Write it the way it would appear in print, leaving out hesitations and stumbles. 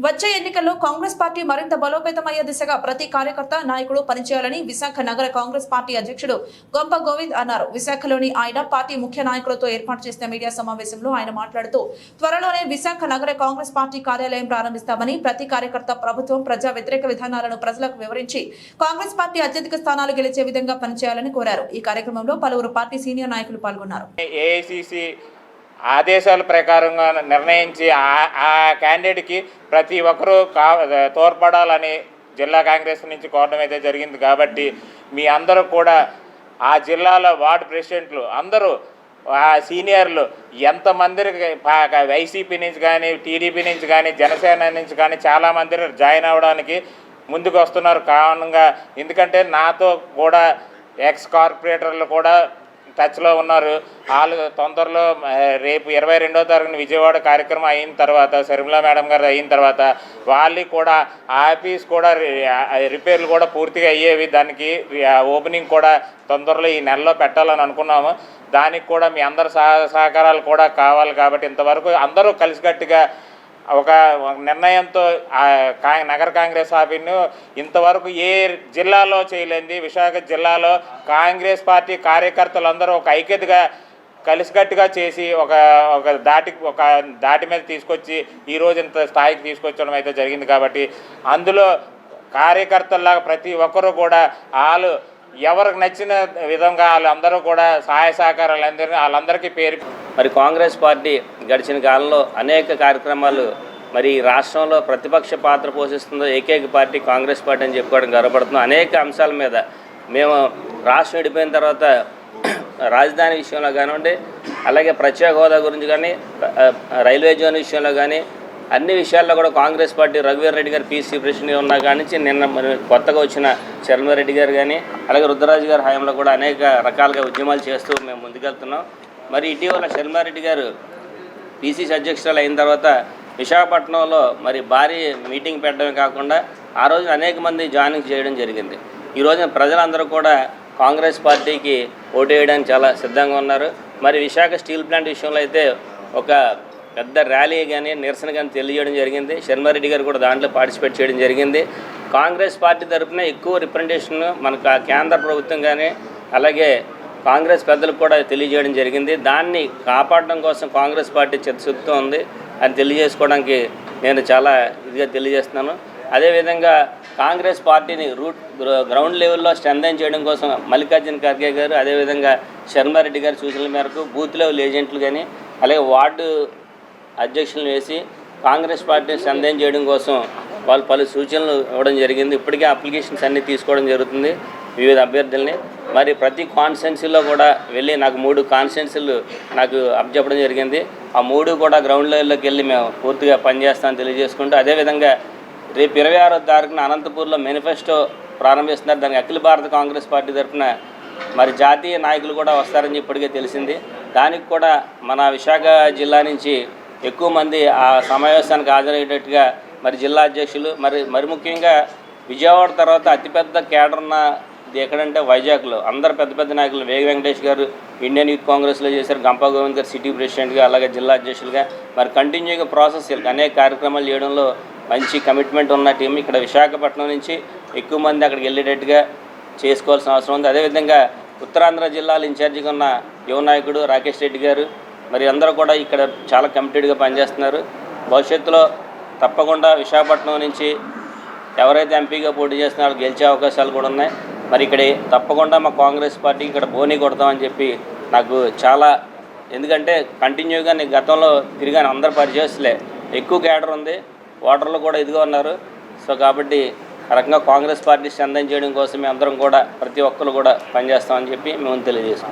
వచ్చే ఎన్నికల్లో కాంగ్రెస్ పార్టీ మరింత బలోపేతమయ్యే దిశగా ప్రతి కార్యకర్త నాయకుడు పనిచేయాలని విశాఖ నగర కాంగ్రెస్ పార్టీ అధ్యక్షుడు గొంప గోవింద్ అన్నారు. విశాఖలోని ఆయన పార్టీ ముఖ్య నాయకులతో ఏర్పాటు చేసిన మీడియా సమావేశంలో ఆయన మాట్లాడుతూ త్వరలోనే విశాఖ నగర కాంగ్రెస్ పార్టీ కార్యాలయం ప్రారంభిస్తామని, ప్రతి కార్యకర్త ప్రభుత్వం ప్రజా వ్యతిరేక విధానాలను ప్రజలకు వివరించి కాంగ్రెస్ పార్టీ అత్యధిక స్థానాలు గెలిచే విధంగా పనిచేయాలని కోరారు. ఈ కార్యక్రమంలో పలువురు పార్టీ సీనియర్ నాయకులు పాల్గొన్నారు. ఆదేశాల ప్రకారంగా నిర్ణయించి ఆ క్యాండిడేట్కి ప్రతి ఒక్కరూ తోడ్పడాలని జిల్లా కాంగ్రెస్ నుంచి కోరడం అయితే జరిగింది. కాబట్టి మీ అందరూ కూడా ఆ జిల్లాలో వార్డు ప్రెసిడెంట్లు అందరూ ఆ సీనియర్లు ఎంతమందికి వైసీపీ నుంచి కానీ, టీడీపీ నుంచి కానీ, జనసేన నుంచి కానీ చాలామంది జాయిన్ అవ్వడానికి ముందుకు వస్తున్నారు. కారణంగా ఎందుకంటే నాతో కూడా ఎక్స్ కార్పొరేటర్లు కూడా టచ్లో ఉన్నారు. వాళ్ళు తొందరలో రేపు 22వ తారీఖున విజయవాడ కార్యక్రమం అయిన తర్వాత, శర్మిలా మేడం గారు అయిన తర్వాత వాళ్ళకి కూడా ఆఫీస్ కూడా రిపేర్లు కూడా పూర్తిగా అయ్యేవి. దానికి ఓపెనింగ్ కూడా తొందరలో ఈ నెలలో పెట్టాలని అనుకున్నాము. దానికి కూడా మీ అందరి సహకారాలు కూడా కావాలి. కాబట్టి ఇంతవరకు అందరూ కలిసికట్టుగా ఒక నిర్ణయంతో నగర కాంగ్రెస్ ఆఫీస్ను ఇంతవరకు ఏ జిల్లాలో చేయలేంది విశాఖ జిల్లాలో కాంగ్రెస్ పార్టీ కార్యకర్తలందరూ ఒక ఐక్యతగా కలిసికట్టుగా చేసి ఒక దాటి మీద తీసుకొచ్చి ఈరోజు ఇంత స్థాయికి తీసుకొచ్చడం అయితే జరిగింది. కాబట్టి అందులో కార్యకర్తల్లాగా ప్రతి ఒక్కరూ కూడా వాళ్ళు ఎవరికి నచ్చిన విధంగా వాళ్ళందరూ కూడా సహాయ సహకారాలు వాళ్ళందరికీ పేరు. మరి కాంగ్రెస్ పార్టీ గడిచిన కాలంలో అనేక కార్యక్రమాలు మరి రాష్ట్రంలో ప్రతిపక్ష పాత్ర పోషిస్తుందో ఏకైక పార్టీ కాంగ్రెస్ పార్టీ అని చెప్పుకోవడం గర్వపడుతున్నాం. అనేక అంశాల మీద మేము రాష్ట్రం విడిపోయిన తర్వాత రాజధాని విషయంలో కానివ్వండి, అలాగే ప్రత్యేక హోదా గురించి కానీ, రైల్వే జోన్ విషయంలో కానీ అన్ని విషయాల్లో కూడా కాంగ్రెస్ పార్టీ రఘువీర్ రెడ్డి గారు పీసీ ప్రెసిడెంట్గా ఉన్న కాడి నుంచి నిన్న కొత్తగా వచ్చిన శర్మిలారెడ్డి గారు కానీ, అలాగే రుద్రరాజు గారి హయాంలో కూడా అనేక రకాలుగా ఉద్యమాలు చేస్తూ మేము ముందుకెళ్తున్నాం. మరి ఇటీవల శర్మిలారెడ్డి గారు పీసీసీ అధ్యక్షురాలు అయిన తర్వాత విశాఖపట్నంలో మరి భారీ మీటింగ్ పెట్టడమే కాకుండా ఆ రోజు అనేక మంది జాయినింగ్ చేయడం జరిగింది. ఈ రోజున ప్రజలందరూ కూడా కాంగ్రెస్ పార్టీకి ఓటు వేయడానికి చాలా సిద్ధంగా ఉన్నారు. మరి విశాఖ స్టీల్ ప్లాంట్ విషయంలో అయితే ఒక పెద్ద ర్యాలీ కానీ నిరసన కానీ తెలియజేయడం జరిగింది. శర్మారెడ్డి గారు కూడా దాంట్లో పార్టిసిపేట్ చేయడం జరిగింది. కాంగ్రెస్ పార్టీ తరఫున ఎక్కువ రిప్రజెంటేషన్ మనకు కేంద్ర ప్రభుత్వం కానీ అలాగే కాంగ్రెస్ పెద్దలకు కూడా తెలియజేయడం జరిగింది. దాన్ని కాపాడడం కోసం కాంగ్రెస్ పార్టీ చిత్తశుద్ధితో ఉంది అని తెలియజేసుకోవడానికి నేను చాలా ఇదిగా తెలియజేస్తున్నాను. అదేవిధంగా కాంగ్రెస్ పార్టీని గ్రౌండ్ లెవెల్లో స్ట్రెంథెన్ చేయడం కోసం మల్లికార్జున ఖర్గే గారు, అదేవిధంగా శర్మారెడ్డి గారి సూచనల మేరకు బూత్ లెవెల్ ఏజెంట్లు కానీ అలాగే వార్డు అధ్యక్షులను వేసి కాంగ్రెస్ పార్టీని స్ట్రెంథెన్ చేయడం కోసం వాళ్ళు పలు సూచనలు ఇవ్వడం జరిగింది. ఇప్పటికే అప్లికేషన్స్ అన్నీ తీసుకోవడం జరుగుతుంది వివిధ అభ్యర్థుల్ని. మరి ప్రతి కాన్స్టిట్యున్సీలో కూడా వెళ్ళి నాకు 3 కాన్స్టిట్యున్సీలు నాకు అప్పచెప్పడం జరిగింది. ఆ 3 కూడా గ్రౌండ్ లెవెల్లోకి వెళ్ళి మేము పూర్తిగా పనిచేస్తామని తెలియజేసుకుంటూ, అదేవిధంగా రేపు 26వ తారీఖున అనంతపూర్లో మేనిఫెస్టో ప్రారంభిస్తున్నారు. దానికి అఖిల భారత కాంగ్రెస్ పార్టీ తరఫున మరి జాతీయ నాయకులు కూడా వస్తారని ఇప్పటికే తెలిసింది. దానికి కూడా మన విశాఖ జిల్లా నుంచి ఎక్కువ మంది ఆ సమావేశానికి హాజరయ్యేటట్టుగా మరి జిల్లా అధ్యక్షులు మరి ముఖ్యంగా విజయవాడ తర్వాత అతిపెద్ద కేడర్ ఉన్న ఎక్కడంటే వైజాగ్లో అందరు పెద్ద నాయకులు వేగ వెంకటేష్ గారు ఇండియన్ యూత్ కాంగ్రెస్లో చేశారు, గంపా గోవింద్ గారు సిటీ ప్రెసిడెంట్గా, అలాగే జిల్లా అధ్యక్షులుగా మరి కంటిన్యూగా ప్రాసెస్ అనేక కార్యక్రమాలు చేయడంలో మంచి కమిట్మెంట్ ఉన్న టీం ఇక్కడ విశాఖపట్నం నుంచి ఎక్కువ మంది అక్కడికి వెళ్ళేటట్టుగా చేసుకోవాల్సిన అవసరం ఉంది. అదేవిధంగా ఉత్తరాంధ్ర జిల్లాల ఇన్ఛార్జిగా ఉన్న యువ నాయకుడు రాకేష్ రెడ్డి గారు మరి అందరూ కూడా ఇక్కడ చాలా కమిటెడ్గా పనిచేస్తున్నారు. భవిష్యత్తులో తప్పకుండా విశాఖపట్నం నుంచి ఎవరైతే ఎంపీగా పోటీ చేస్తున్నారో గెలిచే అవకాశాలు కూడా ఉన్నాయి. మరి ఇక్కడ తప్పకుండా మా కాంగ్రెస్ పార్టీ ఇక్కడ బోనీ కొడతామని చెప్పి నాకు చాలా, ఎందుకంటే కంటిన్యూగా నేను గతంలో తిరిగాను, అందరు పరిచయస్తులే, ఎక్కువ క్యాడర్ ఉంది, ఓటర్లు కూడా ఇదిగా ఉన్నారు. సో కాబట్టి ఆ రకంగా కాంగ్రెస్ పార్టీ స్ట్రెంథెన్ చేయడం కోసం మేము అందరం కూడా ప్రతి ఒక్కరు కూడా పనిచేస్తామని చెప్పి మేము తెలియజేస్తాం.